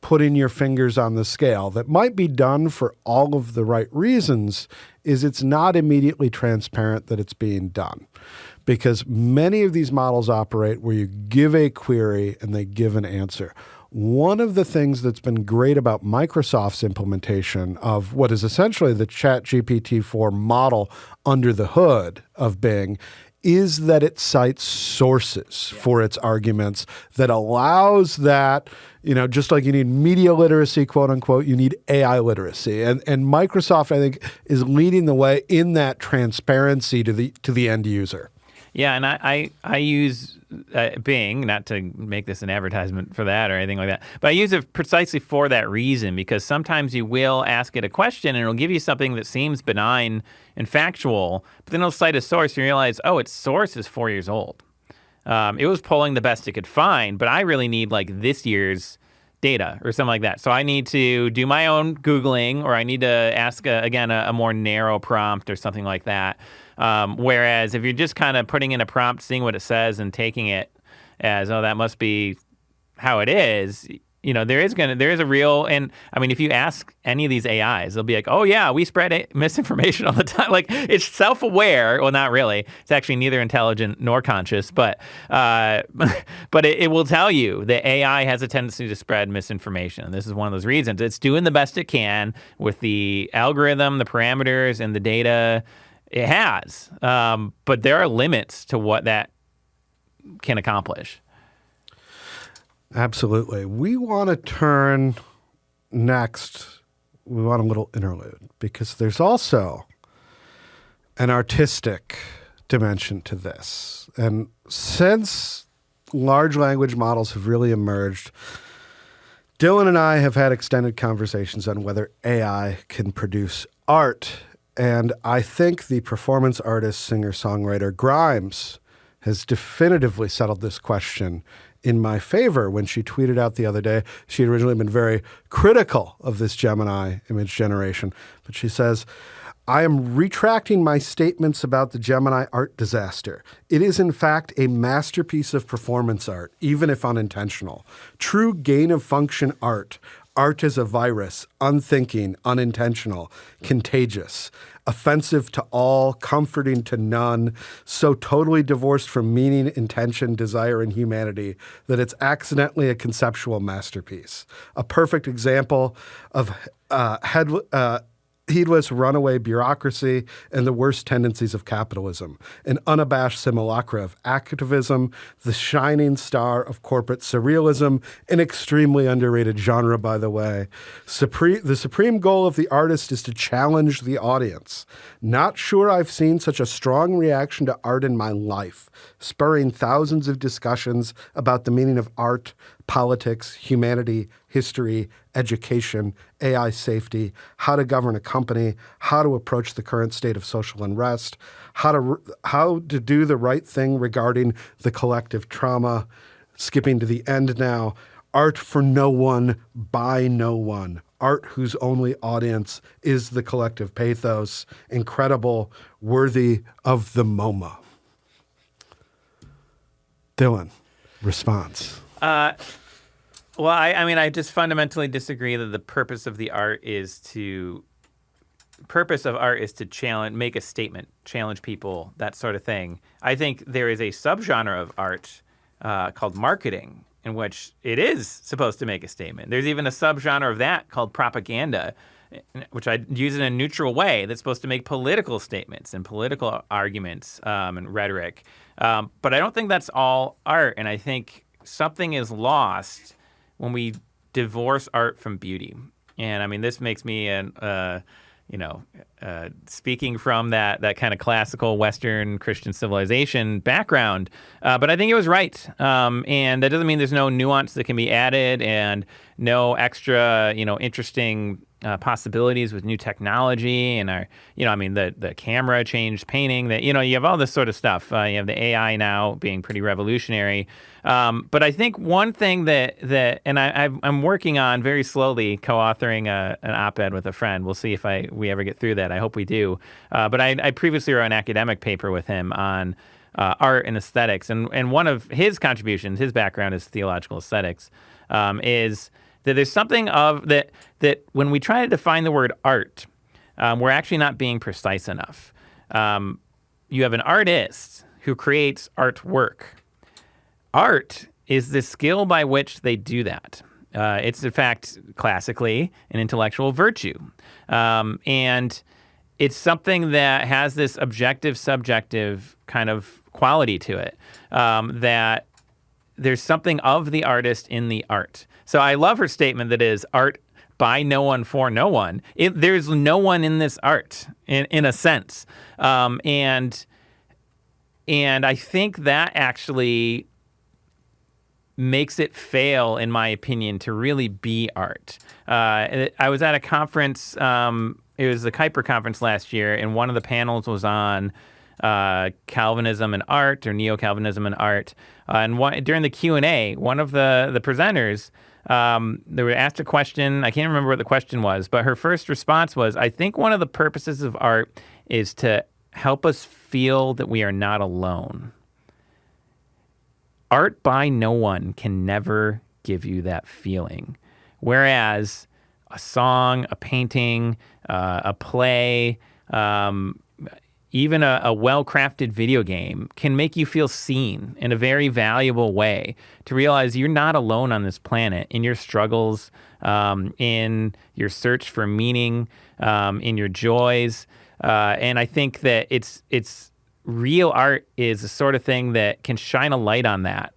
putting your fingers on the scale that might be done for all of the right reasons is it's not immediately transparent that it's being done. Because many of these models operate where you give a query and they give an answer. One of the things that's been great about Microsoft's implementation of what is essentially the ChatGPT-4 model under the hood of Bing is that it cites sources for its arguments that allows that, just like you need media literacy, quote unquote, you need AI literacy. And Microsoft, I think, is leading the way in that transparency to the end user. Yeah, and I use Bing, not to make this an advertisement for that or anything like that, but I use it precisely for that reason, because sometimes you will ask it a question and it'll give you something that seems benign and factual, but then it'll cite a source and you realize, oh, its source is 4 years old. It was pulling the best it could find, but I really need like this year's data or something like that. So I need to do my own Googling, or I need to ask, a more narrow prompt or something like that. Whereas if you're just kind of putting in a prompt, seeing what it says and taking it as, oh, that must be how it is, there is a real, and I mean, if you ask any of these AIs, they'll be like, oh yeah, we spread misinformation all the time. Like, it's self-aware. Well, not really. It's actually neither intelligent nor conscious, but it will tell you that AI has a tendency to spread misinformation. And this is one of those reasons. It's doing the best it can with the algorithm, the parameters, and the data it has. But there are limits to what that can accomplish. Absolutely. We want to turn next, we want a little interlude, because there's also an artistic dimension to this. And since large language models have really emerged, Dylan and I have had extended conversations on whether AI can produce art. And I think the performance artist, singer-songwriter Grimes has definitively settled this question in my favor when she tweeted out the other day. She had originally been very critical of this Gemini image generation, but she says, I am retracting my statements about the Gemini art disaster. It is, in fact, a masterpiece of performance art, even if unintentional. True gain-of-function art. Art is a virus, unthinking, unintentional, contagious, offensive to all, comforting to none, so totally divorced from meaning, intention, desire, and humanity that it's accidentally a conceptual masterpiece. A perfect example of heedless runaway bureaucracy and the worst tendencies of capitalism, an unabashed simulacra of activism, the shining star of corporate surrealism, an extremely underrated genre, by the way. The supreme goal of the artist is to challenge the audience. Not sure I've seen such a strong reaction to art in my life, spurring thousands of discussions about the meaning of art, politics, humanity, history, education, AI safety, how to govern a company, how to approach the current state of social unrest, how to do the right thing regarding the collective trauma. Skipping to the end now, art for no one, by no one. Art whose only audience is the collective pathos. Incredible, worthy of the MoMA. Dylan, response. Well, I just fundamentally disagree that the purpose of art is to challenge, make a statement, challenge people, that sort of thing. I think there is a subgenre of art called marketing, in which it is supposed to make a statement. There's even a subgenre of that called propaganda, which I use in a neutral way, that's supposed to make political statements and political arguments and rhetoric. But I don't think that's all art, and I think something is lost when we divorce art from beauty. And I mean, this makes me speaking from that kind of classical Western Christian civilization background. But I think it was right. And that doesn't mean there's no nuance that can be added and no extra, interesting possibilities with new technology and the camera changed painting, that, you have all this sort of stuff. You have the AI now being pretty revolutionary. But I think one thing that I'm working on very slowly, co-authoring an op-ed with a friend. We'll see if we ever get through that. I hope we do. But I previously wrote an academic paper with him on art and aesthetics. And one of his contributions, his background is theological aesthetics, is that there's something of that when we try to define the word art, we're actually not being precise enough. You have an artist who creates artwork. Art is the skill by which they do that. It's, in fact, classically an intellectual virtue. And it's something that has this objective, subjective kind of quality to it, that there's something of the artist in the art. So I love her statement that is art by no one for no one. There's no one in this art, in a sense. And I think that actually makes it fail, in my opinion, to really be art. I was at a conference, it was the Kuiper conference last year, and one of the panels was on Calvinism and art, or neo-Calvinism and art. During the Q&A, one of the presenters, they were asked a question. I can't remember what the question was, but her first response was, I think one of the purposes of art is to help us feel that we are not alone. Art by no one can never give you that feeling. Whereas a song, a painting, a play, even a well-crafted video game can make you feel seen in a very valuable way, to realize you're not alone on this planet in your struggles, in your search for meaning, in your joys. And I think that it's real art is the sort of thing that can shine a light on that.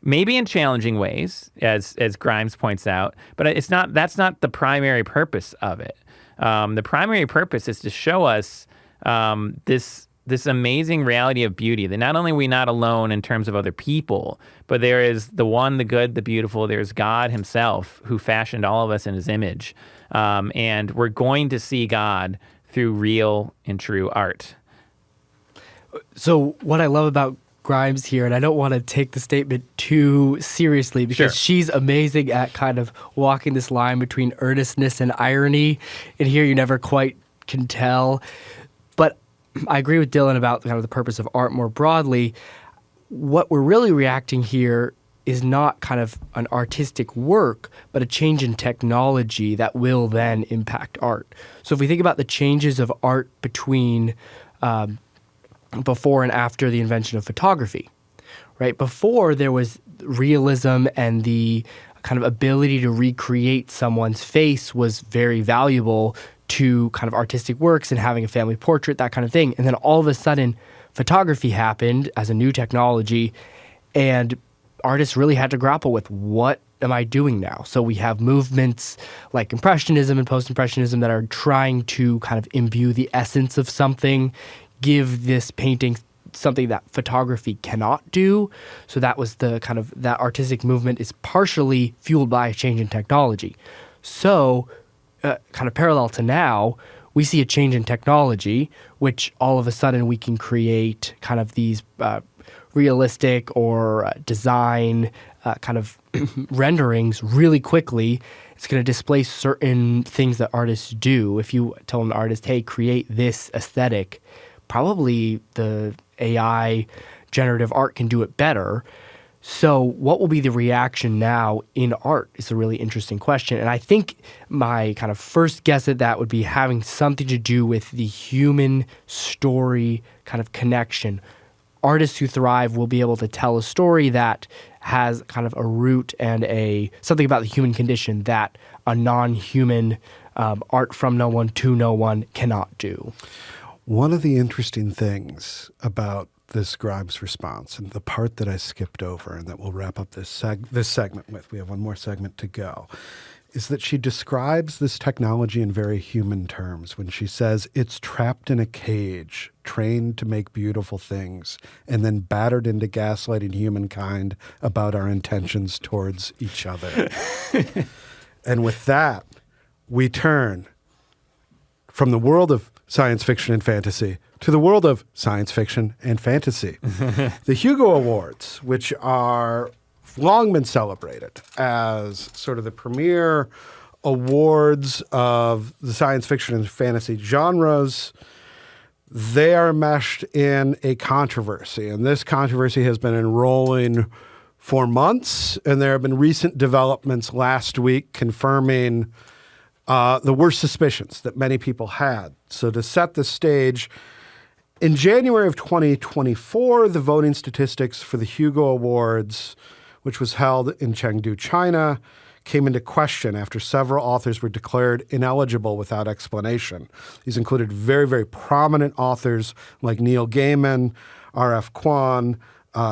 Maybe in challenging ways, as Grimes points out, but that's not the primary purpose of it. The primary purpose is to show us this amazing reality of beauty, that not only are we not alone in terms of other people, but there is the one, the good, the beautiful. There's God himself who fashioned all of us in his image. And we're going to see God through real and true art. So what I love about Grimes here, and I don't want to take the statement too seriously, because she's amazing at kind of walking this line between earnestness and irony. And here you never quite can tell. But I agree with Dylan about kind of the purpose of art more broadly. What we're really reacting here is not kind of an artistic work, but a change in technology that will then impact art. So if we think about the changes of art between before and after the invention of photography, right? Before, there was realism, and the kind of ability to recreate someone's face was very valuable to kind of artistic works and having a family portrait, that kind of thing. And then all of a sudden, photography happened as a new technology, and artists really had to grapple with, what am I doing now? So we have movements like Impressionism and Post-Impressionism that are trying to kind of imbue the essence of something, give this painting something that photography cannot do. So that was the kind of, that artistic movement is partially fueled by a change in technology. So kind of parallel to now, we see a change in technology, which all of a sudden we can create kind of these realistic or design kind of renderings really quickly. It's going to displace certain things that artists do. If you tell an artist, hey, create this aesthetic, probably the AI generative art can do it better. So what will be the reaction now in art is a really interesting question. And I think my kind of first guess at that would be having something to do with the human story kind of connection. Artists who thrive will be able to tell a story that has kind of a root and something about the human condition that a non-human art from no one to no one cannot do. One of the interesting things about this Grimes response, and the part that I skipped over and that we'll wrap up this segment with, we have one more segment to go, is that she describes this technology in very human terms when she says it's trapped in a cage, trained to make beautiful things, and then battered into gaslighting humankind about our intentions towards each other. And with that, we turn from the world of science fiction and fantasy to the world of science fiction and fantasy. The Hugo Awards, which are long been celebrated as sort of the premier awards of the science fiction and fantasy genres, they are meshed in a controversy. And this controversy has been enrolling for months, and there have been recent developments last week confirming the worst suspicions that many people had. So to set the stage, in January of 2024, the voting statistics for the Hugo Awards, which was held in Chengdu, China, came into question after several authors were declared ineligible without explanation. These included very, very prominent authors like Neil Gaiman, R.F. Kuan,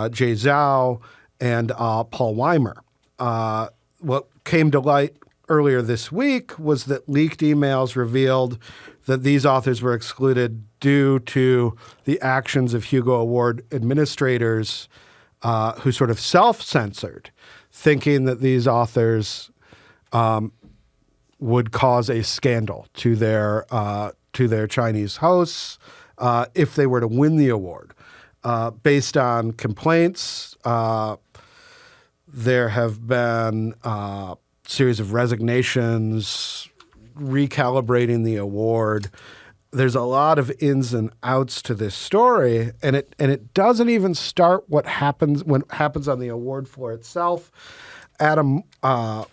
Jay Zhao, and Paul Weimer. What came to light earlier this week was that leaked emails revealed that these authors were excluded due to the actions of Hugo Award administrators who sort of self-censored, thinking that these authors would cause a scandal to their Chinese hosts if they were to win the award. Based on complaints, there have been a series of resignations, recalibrating the award. There's a lot of ins and outs to this story, and it doesn't even start when it happens on the award floor itself. Adam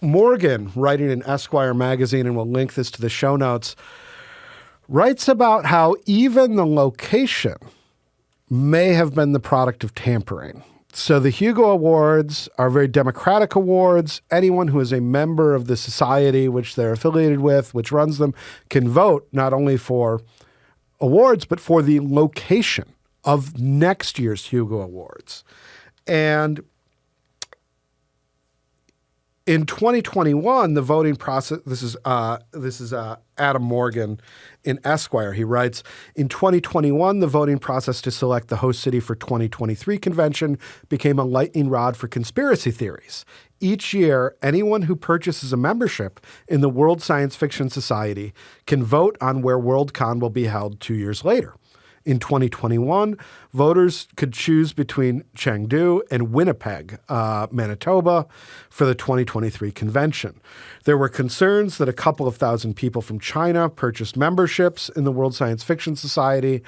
Morgan, writing in Esquire magazine, and we'll link this to the show notes, writes about how even the location may have been the product of tampering. So the Hugo Awards are very democratic awards. Anyone who is a member of the society which they're affiliated with, which runs them, can vote not only for awards, but for the location of next year's Hugo Awards. And in 2021, the voting process, this is Adam Morgan in Esquire. He writes, in 2021, the voting process to select the host city for 2023 convention became a lightning rod for conspiracy theories. Each year, anyone who purchases a membership in the World Science Fiction Society can vote on where Worldcon will be held 2 years later. In 2021, voters could choose between Chengdu and Winnipeg, Manitoba, for the 2023 convention. There were concerns that a couple of thousand people from China purchased memberships in the World Science Fiction Society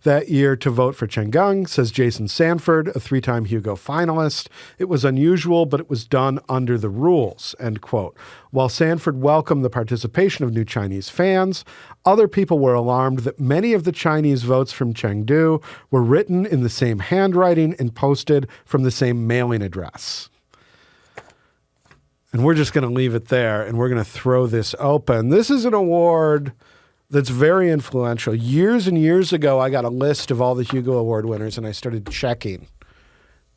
that year to vote for Chenggang, says Jason Sanford, a three-time Hugo finalist. It was unusual, but it was done under the rules, end quote. While Sanford welcomed the participation of new Chinese fans, other people were alarmed that many of the Chinese votes from Chengdu were written in the same handwriting and posted from the same mailing address. And we're just going to leave it there, and we're going to throw this open. This is an award that's very influential. Years and years ago, I got a list of all the Hugo Award winners, and I started checking,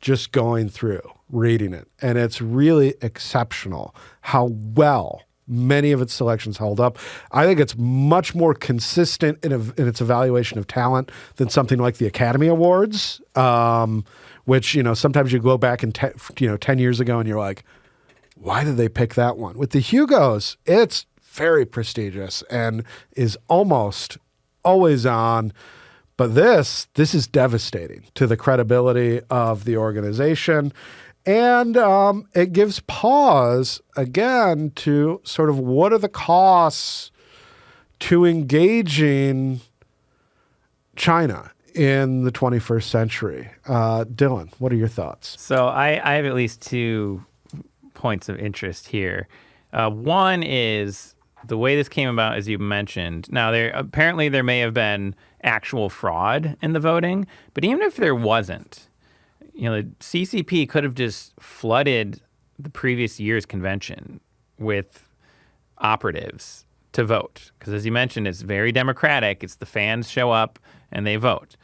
just going through, reading it. And it's really exceptional how well many of its selections held up. I think it's much more consistent in its evaluation of talent than something like the Academy Awards, which, sometimes you go back and 10 years ago and you're like, why did they pick that one? With the Hugos, it's very prestigious and is almost always on. But this is devastating to the credibility of the organization. And it gives pause, again, to sort of what are the costs to engaging China in the 21st century. Dylan, what are your thoughts? So I have at least 2 points of interest here. One is the way this came about, as you mentioned. Now, there may have been actual fraud in the voting, but even if there wasn't, the CCP could have just flooded the previous year's convention with operatives to vote. Because as you mentioned, it's very democratic. It's the fans show up and they vote,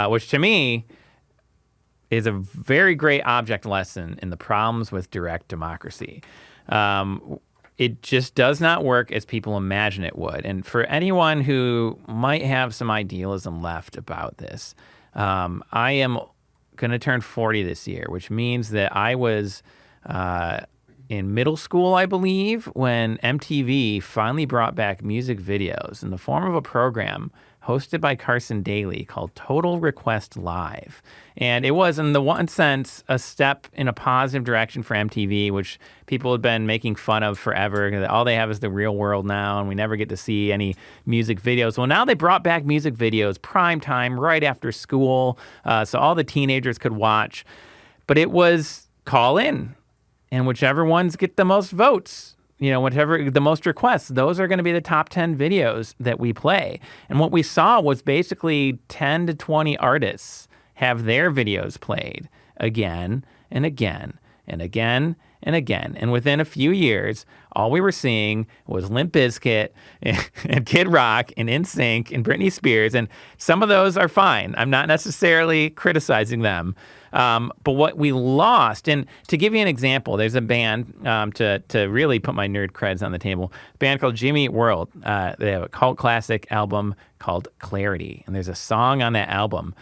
which to me, is a very great object lesson in the problems with direct democracy. It just does not work as people imagine it would. And for anyone who might have some idealism left about this, I am going to turn 40 this year, which means that I was in middle school, I believe, when MTV finally brought back music videos in the form of a program hosted by Carson Daly called Total Request Live. And it was, in the one sense, a step in a positive direction for MTV, which people had been making fun of forever. All they have is the real world now, and we never get to see any music videos. Well, now they brought back music videos, prime time, right after school, so all the teenagers could watch. But it was call in, and whichever ones get the most votes, whatever the most requests, those are going to be the top 10 videos that we play. And what we saw was basically 10 to 20 artists have their videos played again and again and again and again. And within a few years, all we were seeing was Limp Bizkit and Kid Rock and NSYNC and Britney Spears. And some of those are fine. I'm not necessarily criticizing them. But what we lost, and to give you an example, there's a band, to really put my nerd creds on the table, a band called Jimmy Eat World. They have a cult classic album called Clarity. And there's a song on that album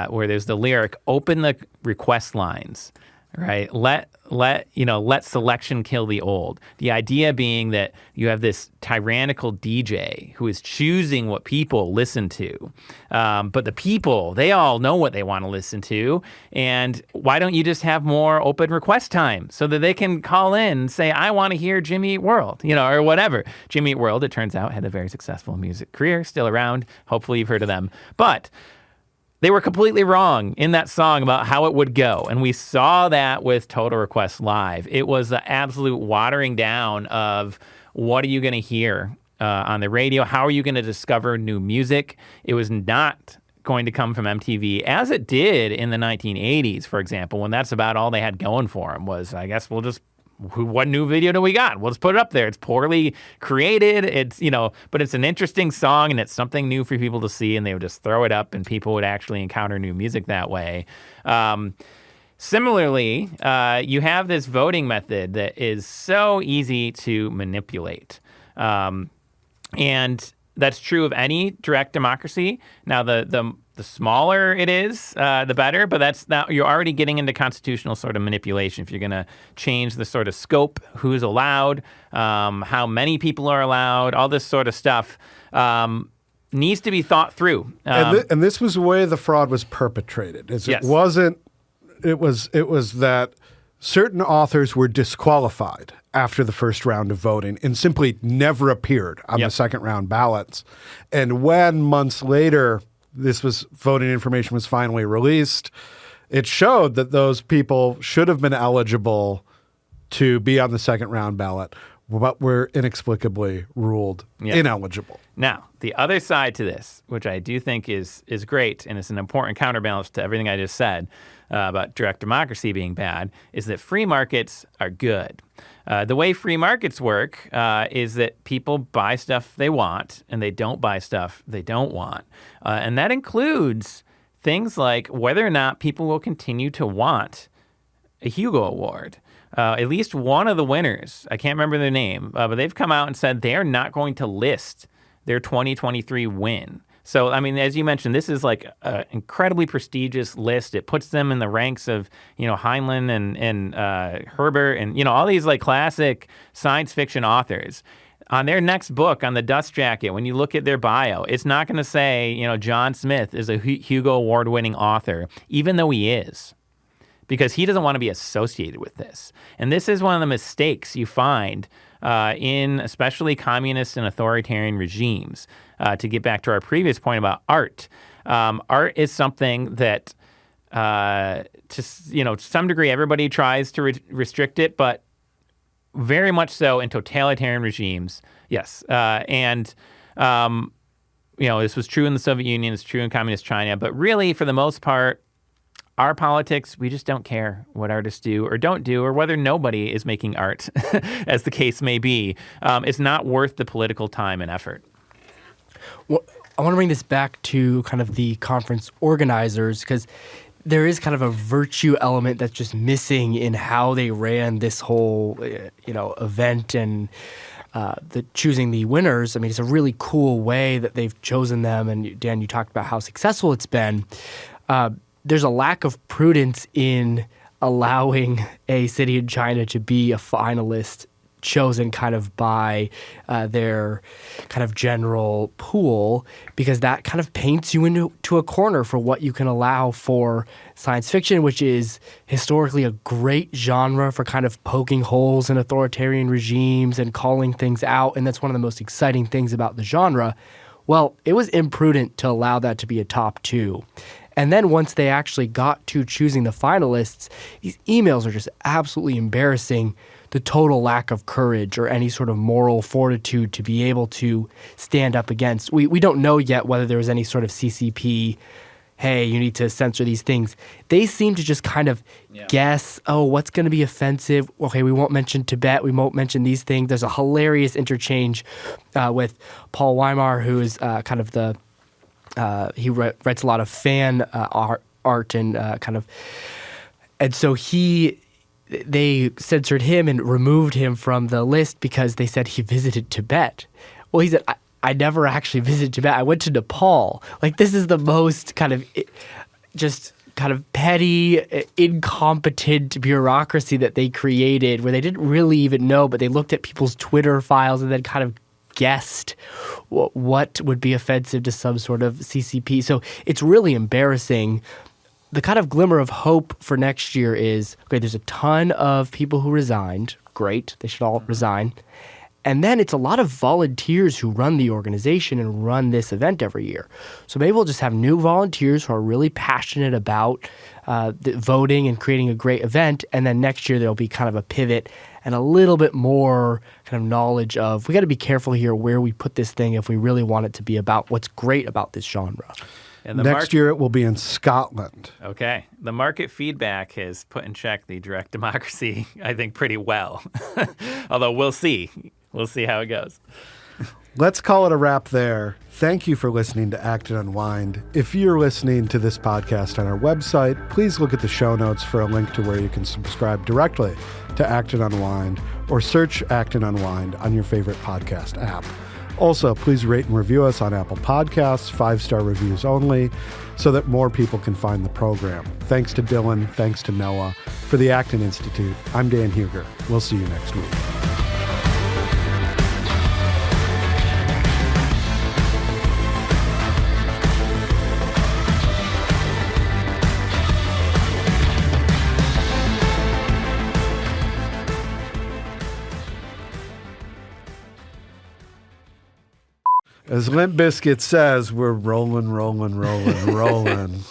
where there's the lyric, open the request lines, right? Let selection kill the old. The idea being that you have this tyrannical DJ who is choosing what people listen to. But the people, they all know what they want to listen to. And why don't you just have more open request time so that they can call in and say, I want to hear Jimmy Eat World, or whatever. Jimmy Eat World, it turns out, had a very successful music career, still around. Hopefully you've heard of them. But they were completely wrong in that song about how it would go. And we saw that with Total Request Live. It was the absolute watering down of what are you going to hear on the radio? How are you going to discover new music? It was not going to come from MTV as it did in the 1980s, for example, when that's about all they had going for them was, I guess what new video do we got? We'll just put it up there. It's poorly created. It's, but it's an interesting song and it's something new for people to see, and they would just throw it up and people would actually encounter new music that way. Similarly, you have this voting method that is so easy to manipulate. And that's true of any direct democracy. Now, the smaller it is, the better, but that's now you're already getting into constitutional sort of manipulation. If you're going to change the sort of scope, who's allowed, how many people are allowed, all this sort of stuff needs to be thought through. And this was the way the fraud was perpetrated. Yes. It was that certain authors were disqualified after the first round of voting and simply never appeared on the second round ballots. And when months later voting information was finally released, it showed that those people should have been eligible to be on the second round ballot, but were inexplicably ruled ineligible. Now, the other side to this, which I do think is great, and it's an important counterbalance to everything I just said about direct democracy being bad, is that free markets are good. The way free markets work is that people buy stuff they want and they don't buy stuff they don't want. And that includes things like whether or not people will continue to want a Hugo Award. At least one of the winners, I can't remember their name, but they've come out and said they are not going to list their 2023 win. So, I mean, as you mentioned, this is like an incredibly prestigious list. It puts them in the ranks of, Heinlein and Herbert and, all these like classic science fiction authors. On their next book, on the dust jacket, when you look at their bio, it's not going to say, John Smith is a Hugo Award-winning author, even though he is, because he doesn't want to be associated with this. And this is one of the mistakes you find in especially communist and authoritarian regimes. To get back to our previous point about art, art is something that, to some degree, everybody tries to restrict it, but very much so in totalitarian regimes, yes. And this was true in the Soviet Union, it's true in communist China, but really, for the most part, our politics, we just don't care what artists do or don't do, or whether nobody is making art, as the case may be. It's not worth the political time and effort. Well, I want to bring this back to kind of the conference organizers, because there is kind of a virtue element that's just missing in how they ran this whole, event and the choosing the winners. I mean, it's a really cool way that they've chosen them. And Dan, you talked about how successful it's been. There's a lack of prudence in allowing a city in China to be a finalist chosen kind of by their kind of general pool, because that kind of paints you into a corner for what you can allow for science fiction, which is historically a great genre for kind of poking holes in authoritarian regimes and calling things out. And that's one of the most exciting things about the genre. Well, it was imprudent to allow that to be a top 2. And then once they actually got to choosing the finalists, these emails are just absolutely embarrassing. The total lack of courage or any sort of moral fortitude to be able to stand up against. We don't know yet whether there was any sort of CCP, hey, you need to censor these things. They seem to just kind of guess, what's going to be offensive? Okay, we won't mention Tibet. We won't mention these things. There's a hilarious interchange with Paul Weimar, who is kind of the he writes a lot of fan art and kind of, and so they censored him and removed him from the list because they said he visited Tibet. Well, he said, I never actually visited Tibet. I went to Nepal. Like, this is the most kind of just kind of petty, incompetent bureaucracy that they created, where they didn't really even know, but they looked at people's Twitter files and then kind of guessed what would be offensive to some sort of CCP. So it's really embarrassing. The kind of glimmer of hope for next year is, okay, there's a ton of people who resigned. Great. They should all resign. And then it's a lot of volunteers who run the organization and run this event every year. So maybe we'll just have new volunteers who are really passionate about voting and creating a great event. And then next year there'll be kind of a pivot and a little bit more kind of knowledge of, we got to be careful here where we put this thing if we really want it to be about what's great about this genre. And next year it will be in Scotland. Okay. The market feedback has put in check the direct democracy, I think, pretty well. Although we'll see. We'll see how it goes. Let's call it a wrap there. Thank you for listening to Acton Unwind. If you're listening to this podcast on our website, please look at the show notes for a link to where you can subscribe directly to Acton Unwind or search Acton Unwind on your favorite podcast app. Also, please rate and review us on Apple Podcasts, 5-star reviews only, so that more people can find the program. Thanks to Dylan, thanks to Noah. For the Acton Institute, I'm Dan Huger. We'll see you next week. As Limp Bizkit says, we're rolling, rolling, rolling, rolling.